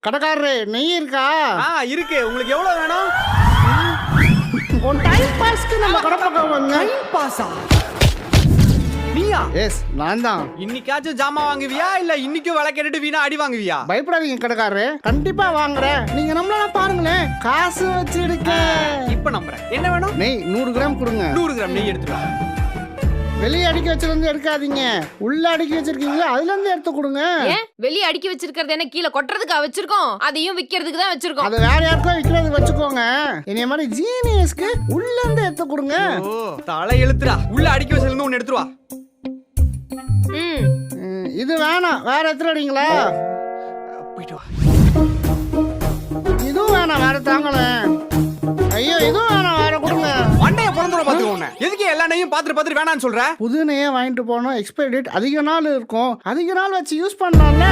கடைக்காரரு நெய் இருக்கா? இருக்கு. உங்களுக்கு எவ்வளவு வேணும்? உன் டைம் பாஸ்க்கு நம்ம கடை பக்கம் வாங்க. டைம் பாஸா? நீயா? எஸ், நான் தான். இன்னைக்காச்சும் ஜாமான் வாங்குவியா இல்ல இன்னைக்கும் விலை கேட்டுட்டு வீணா அடி வாங்குவியா? பயப்படாதீங்க கடைக்காரரு, கண்டிப்பா வாங்குறேன். நீங்க நம்மள பாருங்களேன், காசு வச்சிருக்கேன். இப்ப நம்புறேன். என்ன வேணும்? நெய் 100 கிராம் கொடுங்க. 100 கிராம் நெய் எடுத்துட்டு வா. வெளியே அடுக்கி வச்சிருந்து எடுக்காதீங்க, உள்ள அடுக்கி வச்சிருக்கீங்களா அதுல இருந்து எடுத்து கொடுங்க. ஏன் வெளிய அடுக்கி வச்சிருக்கிறது என்ன கீழே கொட்டுறதுக்கா வச்சிருக்கோம்? அதையும் விக்கிறதுக்கு தான் வச்சிருக்கோம். அது வேற யாருக்கும் விக்கிறதுக்கு வச்சுக்கோங்க. என்னைய மாதிரி ஜீனியஸ்க்கு உள்ள இருந்து எடுத்து கொடுங்க. ஓ, தலை எழுத்துடா. உள்ள அடிக்க வச்சதுல இருந்து ஒன்னு எடுத்துட்டு வா. இது வேணாம், வேற எடுத்துட்டு அடிங்களா? போயிட்டு வா. இதுவும் வேணாம், வேற தாங்கள. ஐயோ, இதுவும் வேணாம், வேற கொடுங்க. மண்டைய பொழந்துட பாத்துக்கோங்க. எதுக்கு எல்லா நெய்யும் பாத்துட்டு வேணாம்னு சொல்ற? புது நெய்யை வாங்கிட்டு போனோம், எக்ஸ்பைரி டேட் அதிக நாள் இருக்கும், அதிக நாள் வச்சு யூஸ் பண்ணலாம்ல.